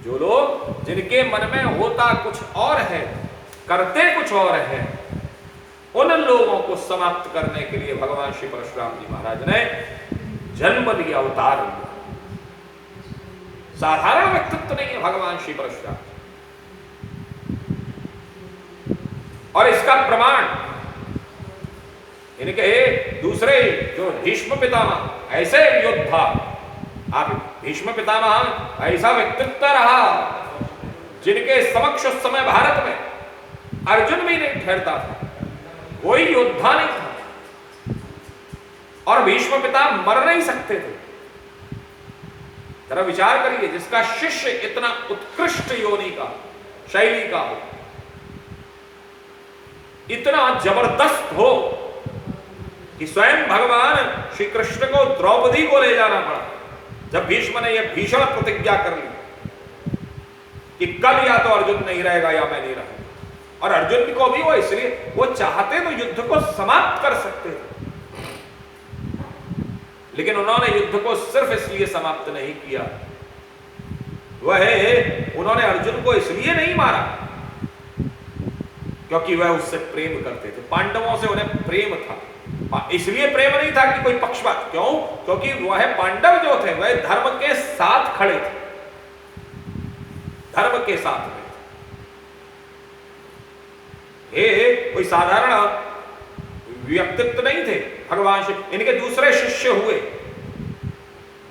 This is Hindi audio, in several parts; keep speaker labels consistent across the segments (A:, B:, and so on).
A: जो लोग जिनके मन में होता कुछ और है, करते कुछ और है, उन लोगों को समाप्त करने के लिए भगवान श्री परशुराम जी महाराज ने जन्म लिया, अवतार लिया। साधारण व्यक्तित्व नहीं है भगवान श्री परशुराम। और इसका प्रमाण इनके दूसरे जो भीष्म पितामह, ऐसे योद्धा, आप भीष्म पितामह ऐसा व्यक्तित्व रहा जिनके समक्ष उस समय भारत में अर्जुन भी नहीं ठहरता था, कोई योद्धा नहीं था, और भीष्म पिता मर नहीं सकते थे। जरा विचार करिए, जिसका शिष्य इतना उत्कृष्ट योनि का, शैली का हो, इतना जबरदस्त हो कि स्वयं भगवान श्री कृष्ण को द्रौपदी को ले जाना पड़ा, जब भीष्म ने यह भीषण प्रतिज्ञा कर ली कि कल या तो अर्जुन नहीं रहेगा या मैं नहीं रहूंगा। और अर्जुन को भी वो इसलिए, वो चाहते तो युद्ध को समाप्त कर सकते थे, लेकिन उन्होंने युद्ध को सिर्फ इसलिए समाप्त नहीं किया, उन्होंने अर्जुन को इसलिए नहीं मारा क्योंकि वह उससे प्रेम करते थे। पांडवों से उन्हें प्रेम था, इसलिए प्रेम नहीं था कि कोई पक्षपात। क्यों? क्योंकि वह पांडव जो थे वह धर्म के साथ खड़े थे, धर्म के साथ में ये कोई साधारण व्यक्तित्व नहीं थे भगवान श्री। इनके दूसरे शिष्य हुए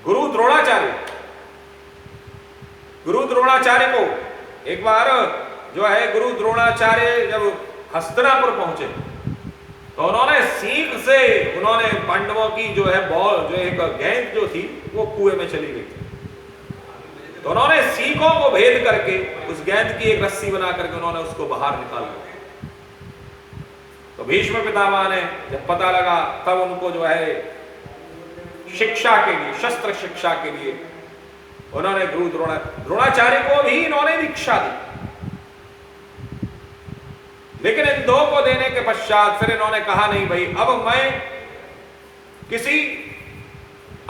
A: गुरु द्रोणाचार्य। गुरु द्रोणाचार्य को एक बार जो है, गुरु द्रोणाचार्य जब हस्तिनापुर पहुंचे तो उन्होंने सीख से उन्होंने पांडवों की जो है बॉल, जो एक गेंद जो थी वो कुएं में चली गई थी, तो उन्होंने सीखों को भेद करके उस गेंद की एक रस्सी बना करके उन्होंने उसको बाहर निकाल दिया। तो भीष्म पितामह ने जब पता लगा, तब उनको जो है शिक्षा के लिए, शस्त्र शिक्षा के लिए उन्होंने गुरु द्रोणाचार्य को भी इन्होंने दीक्षा दी। लेकिन इन दो को देने के पश्चात फिर इन्होंने कहा, नहीं भाई, अब मैं किसी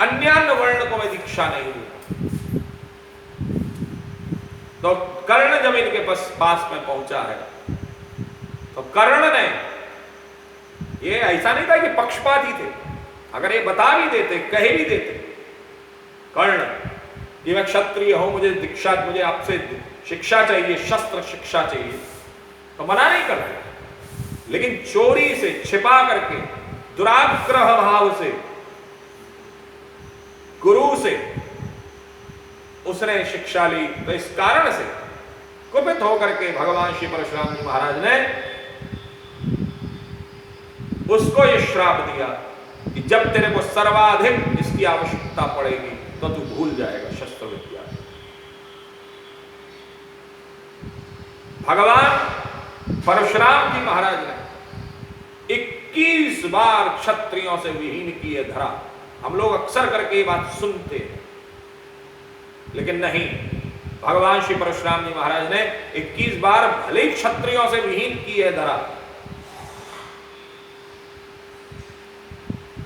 A: अन्य वर्ण को मैं दीक्षा नहीं दूंगा। तो कर्ण जब इनके पास में पहुंचा है, तो कर्ण ने, ये ऐसा नहीं था कि पक्षपाती थे, अगर ये बता भी देते, कह भी देते कर्ण कि मैं क्षत्रिय हूं, मुझे दीक्षा, मुझे आपसे शिक्षा चाहिए, शस्त्र शिक्षा चाहिए, तो मना नहीं कर रहे। लेकिन चोरी से, छिपा करके, दुराग्रह भाव से, गुरु से उसने शिक्षा ली। तो इस कारण से कुपित होकर के भगवान श्री परशुराम जी महाराज ने उसको यह श्राप दिया कि जब तेरे को सर्वाधिक इसकी आवश्यकता पड़ेगी तो तू भूल जाएगा शस्त्र विद्या। भगवान परशुराम जी महाराज ने 21 बार क्षत्रियों से विहीन की है धरा। हम लोग अक्सर करके ये बात सुनते हैं, लेकिन नहीं, भगवान श्री परशुराम जी महाराज ने 21 बार भले ही क्षत्रियों से विहीन की है धरा,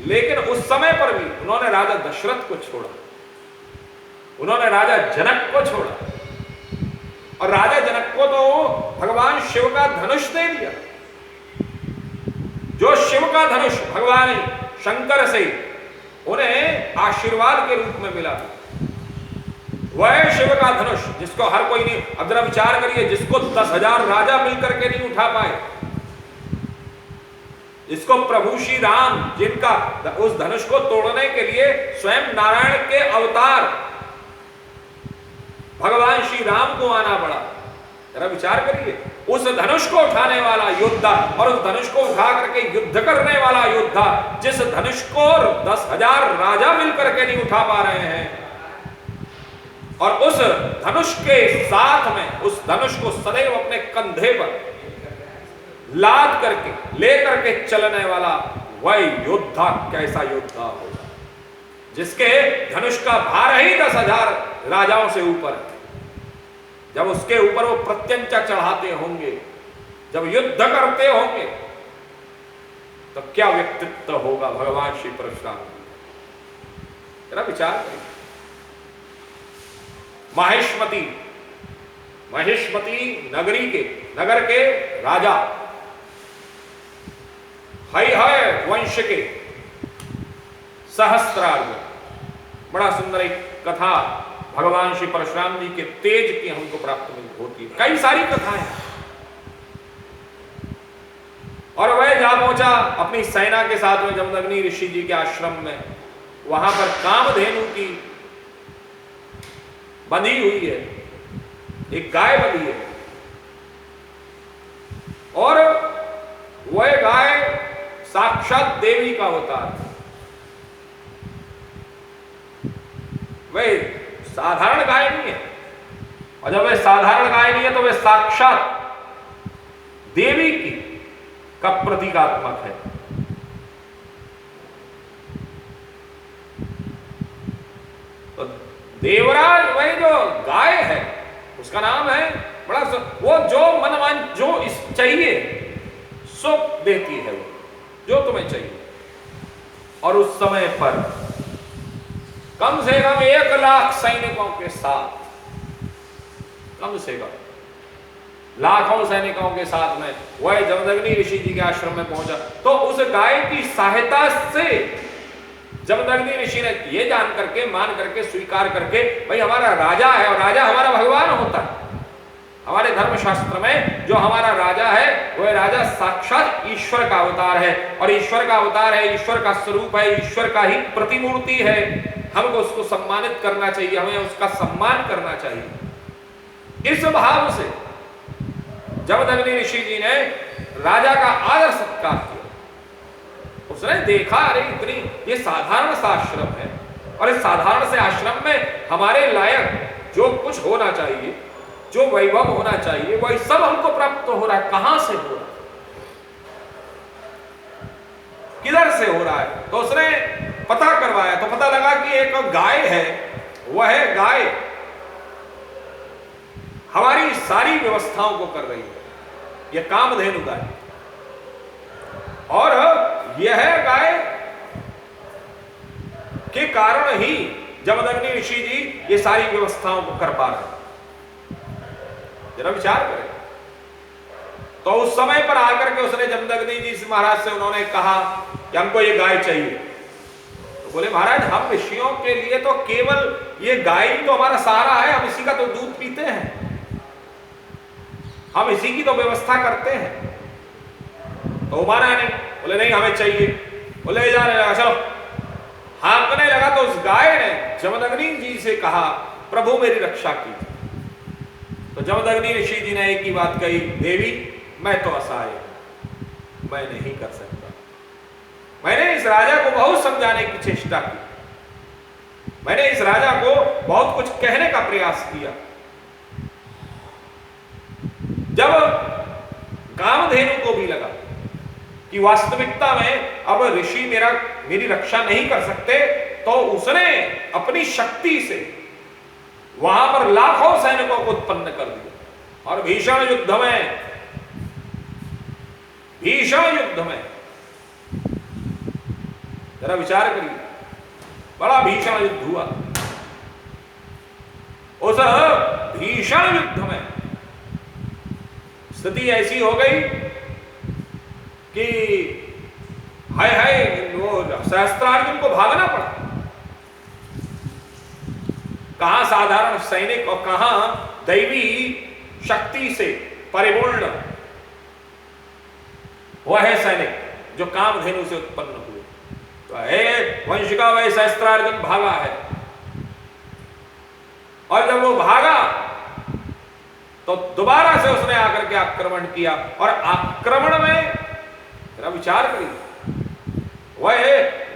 A: लेकिन उस समय पर भी उन्होंने राजा दशरथ को छोड़ा, उन्होंने राजा जनक को छोड़ा, और राजा जनक को तो भगवान शिव का धनुष दे दिया। जो शिव का धनुष भगवान शंकर से उन्हें आशीर्वाद के रूप में मिला, वह शिव का धनुष जिसको हर कोई नहीं, अब जरा विचार करिए, जिसको 10,000 राजा मिलकर के नहीं उठा पाए, जिसको प्रभु श्री राम, जिनका उस धनुष को तोड़ने के लिए स्वयं नारायण के अवतार भगवान श्री राम को आना पड़ा। जरा विचार करिए, उस धनुष को उठाने वाला योद्धा और उस धनुष को उठा करके युद्ध करने वाला योद्धा, जिस धनुष को 10,000 राजा मिलकर के नहीं उठा पा रहे हैं, और उस धनुष के साथ में उस धनुष को सदैव अपने कंधे पर लाद करके लेकर के चलने वाला वह योद्धा कैसा योद्धा होगा, जिसके धनुष का भार ही 10,000 राजाओं से ऊपर है। जब उसके ऊपर वो प्रत्यंचा चढ़ाते होंगे, जब युद्ध करते होंगे, तो क्या व्यक्तित्व होगा भगवान श्री परशुराम। जरा विचार करिए, माहेश्वती महेशमती नगर के राजा हय वंश के सहस्त्रार्जुन। बड़ा सुंदर एक कथा भगवान श्री परशुराम जी के तेज की हमको प्राप्त होती है। कई सारी कथाएं, और वह जा पहुंचा अपनी सेना के साथ में जमदग्नि ऋषि जी के आश्रम में। वहां पर कामधेनु की बंधी हुई है, एक गाय बंधी है, और वह गाय साक्षात देवी का अवतार है। वह साधारण गाय नहीं है, और जब वह साधारण गाय नहीं है तो वह साक्षात देवी की का प्रतीकात्मक है। तो देवराज वह जो गाय है उसका नाम है बड़ा वो जो मनमान जो इस चाहिए सो देती है, वो जो तुम्हें चाहिए। और उस समय पर कम से कम 1 लाख सैनिकों के साथ, कम से कम लाखों सैनिकों के साथ में वह जमदग्नि ऋषि जी के आश्रम में पहुंचा। तो उस गाय की सहायता से जमदग्नि ऋषि ने यह जान करके, मान करके, स्वीकार करके, भाई हमारा राजा है और राजा हमारा भगवान होता है। हमारे धर्मशास्त्र में जो हमारा राजा है वह राजा साक्षात ईश्वर का अवतार है, और ईश्वर का अवतार है, ईश्वर का स्वरूप है, ईश्वर का ही प्रतिमूर्ति है। हमको उसको सम्मानित करना चाहिए, हमें उसका सम्मान करना चाहिए। इस भाव से जमदग्नि ऋषि जी ने राजा का आदर सत्कार किया। उसने देखा अरे इतनी ये साधारण सा आश्रम है, और इस साधारण से आश्रम में हमारे लायक जो कुछ होना चाहिए, जो वैभव होना चाहिए, वही सब हमको प्राप्त हो रहा है। कहां से हो रहा है, किधर से हो रहा है? तो उसने पता करवाया, तो पता लगा कि एक गाय है, वह गाय हमारी सारी व्यवस्थाओं को कर रही है। यह कामधेनु गाय, और यह गाय के कारण ही जमदग्नि ऋषि जी ये सारी व्यवस्थाओं को कर पा रहे हैं। जरा विचार करें। तो उस समय पर आकर के उसने जमदग्नि जी से महाराज से उन्होंने कहा कि हमको ये गाय चाहिए। तो बोले महाराज हम ऋषियों के लिए तो केवल ये गाय ही तो हमारा सहारा है, हम इसी का तो दूध पीते हैं, हम इसी की तो व्यवस्था करते हैं। तो माना नहीं, बोले नहीं हमें चाहिए। बोले जाने लगा, चलो हाँकने लगा। तो उस गाय ने जमदग्नि जी से कहा प्रभु मेरी रक्षा कीजिए। तो जमदग्नि ऋषि जी ने एक ही बात कही, देवी मैं तो असहाय हूं, मैं नहीं कर सकता। मैंने इस राजा को बहुत समझाने की चेष्टा की, मैंने इस राजा को बहुत कुछ कहने का प्रयास किया। जब कामधेनु को भी लगा कि वास्तविकता में अब ऋषि मेरी रक्षा नहीं कर सकते, तो उसने अपनी शक्ति से वहां पर लाखों सैनिकों को उत्पन्न कर दिया। और भीषण युद्ध में जरा विचार करिए, बड़ा भीषण युद्ध हुआ। उस भीषण युद्ध में स्थिति ऐसी हो गई कि हाय वो सहस्त्रार्जुन को भागना पड़ा। कहां साधारण सैनिक और कहां दैवी शक्ति से परिपूर्ण वह सैनिक जो कामधेनु से उत्पन्न हुए। तो हे वंश का वह सहस्त्रार्जुन भागा है, और जब वो भागा तो दोबारा से उसने आकर के आक्रमण किया। और आक्रमण में जरा विचार करिए, वह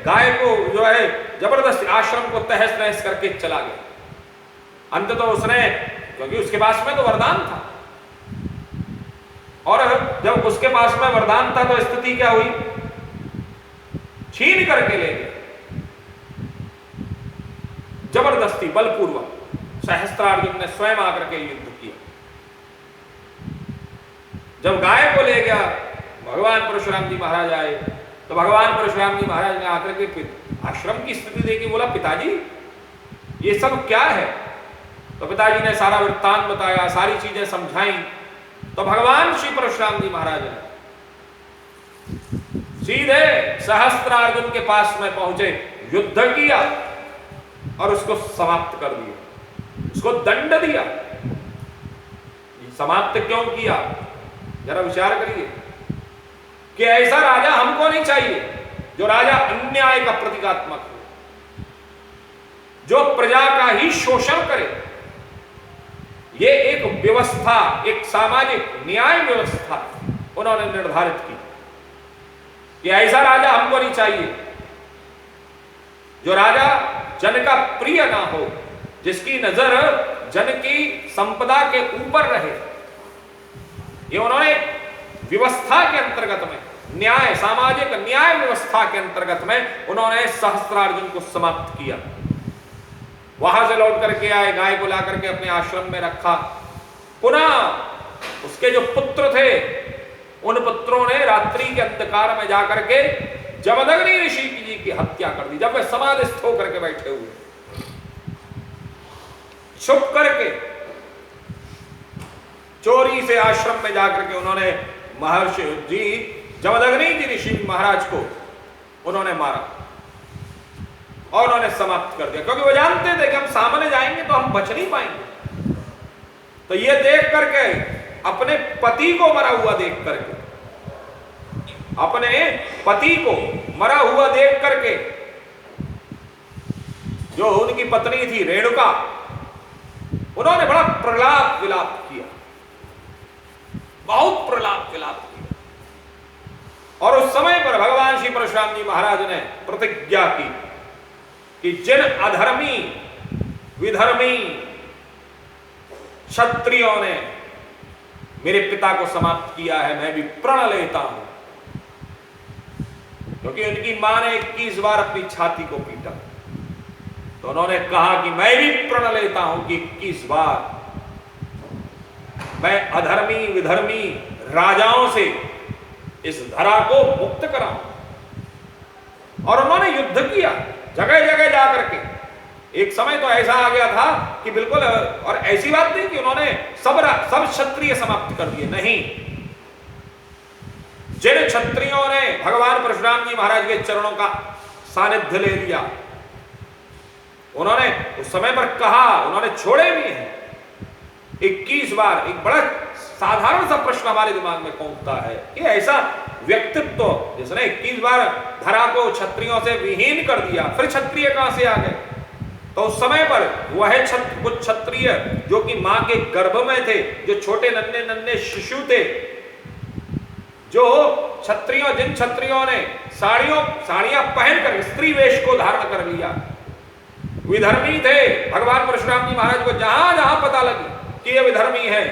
A: गाय को जो है जबरदस्ती आश्रम को तहस नहस करके चला गया। अंत तो उसने, क्योंकि उसके पास में तो वरदान था, और जब उसके पास में वरदान था तो स्थिति क्या हुई, छीन करके ले गए जबरदस्ती बलपूर्वक। सहस्त्रार्जुन ने स्वयं आकर के युद्ध किया। जब गाय को ले गया भगवान परशुराम जी महाराज आए, तो भगवान परशुराम जी महाराज ने आकर के आश्रम की स्थिति देखी, बोला पिताजी ये सब क्या है? तो पिताजी ने सारा वृत्तांत बताया, सारी चीजें समझाई। तो भगवान श्री परशुराम जी महाराज ने सीधे सहस्त्रार्जुन के पास में पहुंचे, युद्ध किया और उसको समाप्त कर दिया, उसको दंड दिया। समाप्त क्यों किया, जरा विचार करिए कि ऐसा राजा हमको नहीं चाहिए जो राजा अन्याय का प्रतीकात्मक हो, जो प्रजा का ही शोषण करे। ये एक व्यवस्था, एक सामाजिक न्याय व्यवस्था उन्होंने निर्धारित की कि ऐसा राजा हमको नहीं चाहिए, जो राजा जन का प्रिय ना हो, जिसकी नजर जन की संपदा के ऊपर रहे। ये उन्होंने व्यवस्था के अंतर्गत में, न्याय, सामाजिक न्याय व्यवस्था के अंतर्गत में उन्होंने सहस्त्रार्जुन को समाप्त किया। वहां से लौट करके आए, गाय को ला करके अपने आश्रम में रखा। पुनः उसके जो पुत्र थे, उन पुत्रों ने रात्रि के अंधकार में जाकर के जमदग्नि ऋषि जी की हत्या कर दी। जब वे समाधिस्थ होकर के बैठे हुए, छुप करके चोरी से आश्रम में जाकर के उन्होंने महर्षि जी जमदग्नि जी ऋषि महाराज को उन्होंने मारा और उन्होंने समाप्त कर दिया, क्योंकि वो जानते थे कि हम सामने जाएंगे तो हम बच नहीं पाएंगे। तो ये देख करके, अपने पति को मरा हुआ देख करके, अपने पति को मरा हुआ देख करके, जो उनकी पत्नी थी रेणुका, उन्होंने बड़ा प्रलाप विलाप किया, बहुत प्रलाप विलाप किया। और उस समय पर भगवान श्री परशुराम जी महाराज ने प्रतिज्ञा की कि जिन अधर्मी विधर्मी क्षत्रियों ने मेरे पिता को समाप्त किया है, मैं भी प्रण लेता हूं। क्योंकि उनकी मां ने 21 बार अपनी छाती को पीटा, तो उन्होंने कहा कि मैं भी प्रण लेता हूं कि 21 बार मैं अधर्मी विधर्मी राजाओं से इस धरा को मुक्त कराऊं। और उन्होंने युद्ध किया जगह जगह जाकर के। एक समय तो ऐसा आ गया था कि बिल्कुल, और ऐसी बात नहीं कि उन्होंने सब क्षत्रिय समाप्त कर दिए, नहीं। जिन क्षत्रियों ने भगवान परशुराम जी महाराज के चरणों का सानिध्य ले लिया, उन्होंने उस समय पर कहा, उन्होंने छोड़े भी हैं 21 बार। एक बड़ा साधारण सा प्रश्न हमारे दिमाग में कौंधता है कि ऐसा व्यक्तित्व जिसने 21 बार धरा को क्षत्रियों से विहीन कर दिया, फिर क्षत्रिय कहां से आ गए? तो उस समय पर वह कुछ क्षत्रिय जो कि मां के गर्भ में थे, जो छोटे नन्हे नन्हे शिशु थे, जो जिन क्षत्रियों ने साड़ियां पहनकर स्त्री वेश को धारण कर लिया, विधर्मी थे। भगवान परशुराम जी महाराज को जहां जहां पता लगी कि ये विधर्मी है,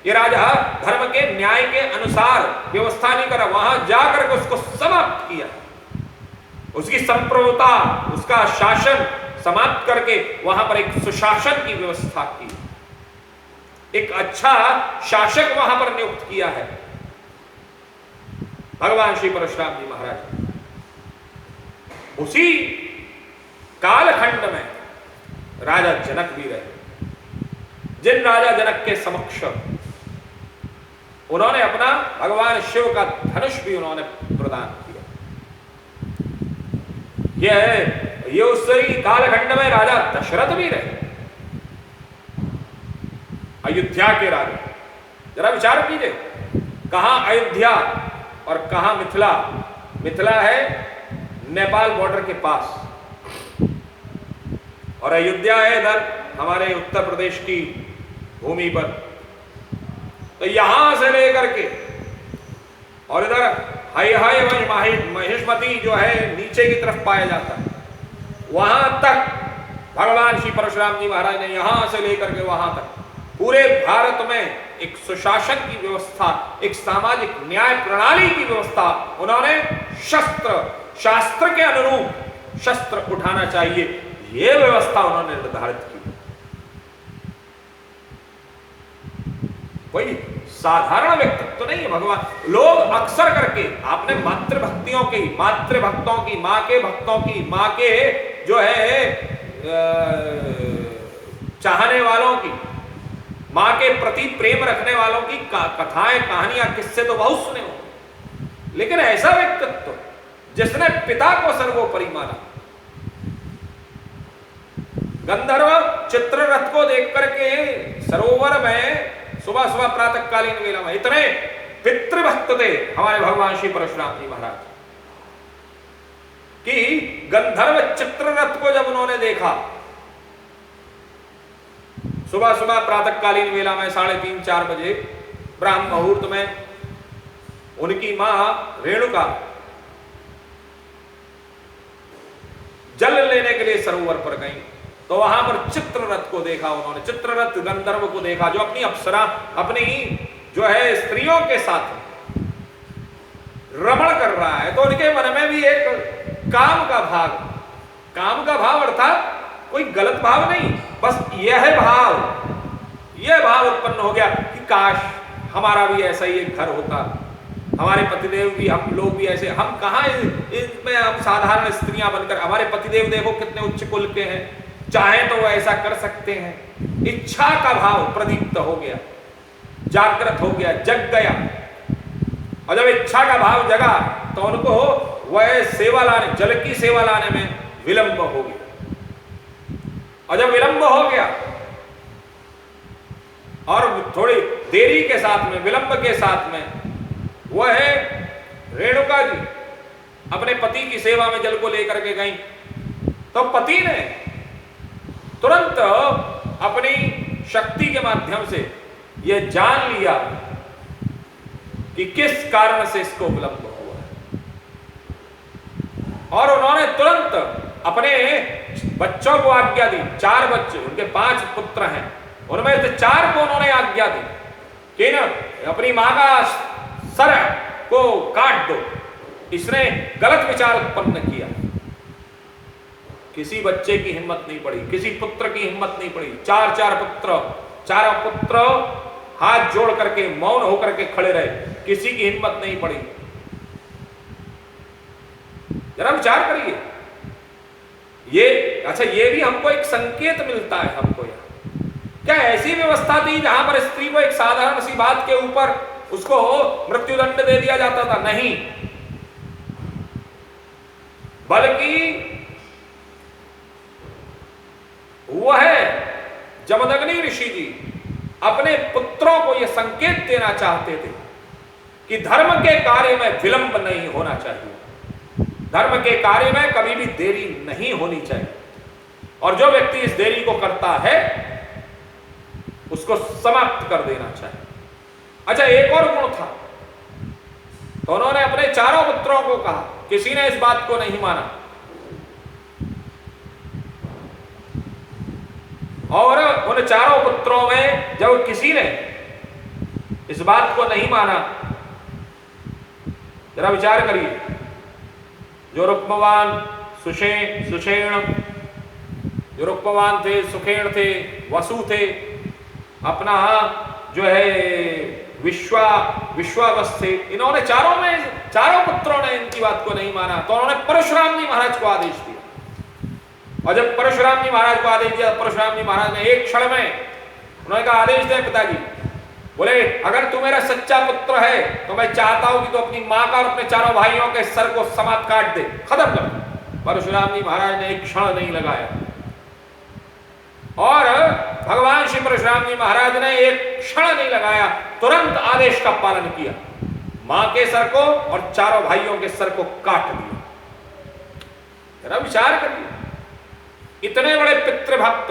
A: ये राजा धर्म के न्याय के अनुसार व्यवस्था नहीं करा, वहां जाकर के उसको समाप्त किया, उसकी संप्रभुता, उसका शासन समाप्त करके वहां पर एक सुशासन की व्यवस्था की, एक अच्छा शासक वहां पर नियुक्त किया है भगवान श्री परशुराम जी महाराज। उसी कालखंड में राजा जनक भी रहे, जिन राजा जनक के समक्ष उन्होंने अपना भगवान शिव का धनुष भी उन्होंने प्रदान किया। ये उसी कालखंड में राजा दशरथ भी रहे, अयोध्या के राजा। जरा विचार कीजिए, कहां अयोध्या और कहां मिथिला। मिथिला है नेपाल बॉर्डर के पास, और अयोध्या है इधर हमारे उत्तर प्रदेश की भूमि पर। तो यहां से लेकर के और इधर महेशमती जो है नीचे की तरफ पाया जाता है, वहां तक भगवान श्री परशुराम जी महाराज ने यहां से लेकर के वहां तक पूरे भारत में एक सुशासन की व्यवस्था, एक सामाजिक न्याय प्रणाली की व्यवस्था, उन्होंने शास्त्र के अनुरूप शस्त्र उठाना चाहिए, यह व्यवस्था उन्होंने निर्धारित की। कोई साधारण व्यक्तित्व नहीं है भगवान। लोग अक्सर करके आपने मातृभक्तों की, मां के भक्तों की, मां के जो है चाहने वालों की, मां के प्रति प्रेम रखने वालों की कथाएं, कहानियां, किस्से तो बहुत सुने हो, लेकिन ऐसा व्यक्तित्व जिसने पिता को सर्वोपरि माना। गंधर्व चित्ररथ को देख करके सरोवर में सुबह सुबह प्रातःकालीन वेला में इतने पितृभक्त थे हमारे भगवान श्री परशुराम जी महाराज कि गंधर्व चित्ररथ को जब उन्होंने देखा सुबह सुबह प्रातःकालीन वेला में 3:30-4 बजे ब्राह्म मुहूर्त में, उनकी मां रेणुका जल लेने के लिए सरोवर पर गई, तो वहां पर चित्ररथ को देखा उन्होंने। चित्ररथ गंधर्व को देखा जो अपनी अप्सरा, अपनी जो है स्त्रियों के साथ रमण कर रहा है, तो उनके मन में भी एक काम का भाव अर्थात कोई गलत भाव नहीं, बस यह भाव उत्पन्न हो गया कि काश हमारा भी ऐसा ही एक घर होता, हमारे पतिदेव भी, हम लोग भी ऐसे, हम कहाँ इसमें हम साधारण स्त्रियां बनकर, हमारे पतिदेव देखो कितने उच्च कुल के हैं, चाहे तो वो ऐसा कर सकते हैं। इच्छा का भाव प्रदीप्त हो गया, जागृत हो गया, जग गया, और जब इच्छा का भाव जगा तो उनको वह सेवा लाने, जल की सेवा लाने में विलंब हो गया, और जब विलंब हो गया और थोड़ी देरी के साथ में, विलंब के साथ में, वह रेणुका जी अपने पति की सेवा में जल को लेकर के गई, तो पति ने तुरंत अपनी शक्ति के माध्यम से यह जान लिया कि किस कारण से इसको विलंब हुआ है, और उन्होंने तुरंत अपने बच्चों को आज्ञा दी। 4 बच्चे, उनके 5 पुत्र हैं, उनमें से 4 को उन्होंने आज्ञा दी कि ना अपनी मां का सर को काट दो। इसने गलत विचार उत्पन्न किया, किसी बच्चे की हिम्मत नहीं पड़ी, किसी पुत्र की हिम्मत नहीं पड़ी। 4 पुत्र हाथ जोड़ करके मौन होकर के खड़े रहे, किसी की हिम्मत नहीं पड़ी। जरा विचार करिए, ये भी हमको एक संकेत मिलता है हमको यहाँ। क्या ऐसी व्यवस्था थी जहां पर स्त्री को एक साधारण सी बात के ऊपर उसको मृत्युदंड दे दिया जाता था? नहीं, बल्कि वह जमदग्नि ऋषि जी अपने पुत्रों को यह संकेत देना चाहते थे कि धर्म के कार्य में विलंब नहीं होना चाहिए, धर्म के कार्य में कभी भी देरी नहीं होनी चाहिए, और जो व्यक्ति इस देरी को करता है उसको समाप्त कर देना चाहिए। अच्छा, एक और गुण था, तो उन्होंने अपने 4 पुत्रों को कहा, किसी ने इस बात को नहीं माना, और उन 4 पुत्रों में जब किसी ने इस बात को नहीं माना, जरा विचार करिए, जो रुक्मवान सुषेण, जो रुक्मवान थे, सुखेण थे, वसु थे, अपना जो है विश्वावस थे, इन्होंने 4 पुत्रों ने इनकी बात को नहीं माना, तो उन्होंने परशुराम जी महाराज को आदेश दिया। और जब परशुराम जी महाराज को आदेश दिया, परशुराम जी महाराज ने एक क्षण में उन्होंने कहा, आदेश दे पिताजी, बोले अगर तू मेरा सच्चा पुत्र है तो मैं चाहता हूं कि तू अपनी मां का और अपने 4 भाइयों के सर को समाप्त काट दे, खत्म कर। परशुराम जी महाराज ने एक क्षण नहीं लगाया, और भगवान श्री परशुराम जी महाराज ने एक क्षण नहीं लगाया, तुरंत आदेश का पालन किया, मां के सर को और 4 भाइयों के सर को काट दिया। जरा विचार करिए, इतने बड़े पितृभक्त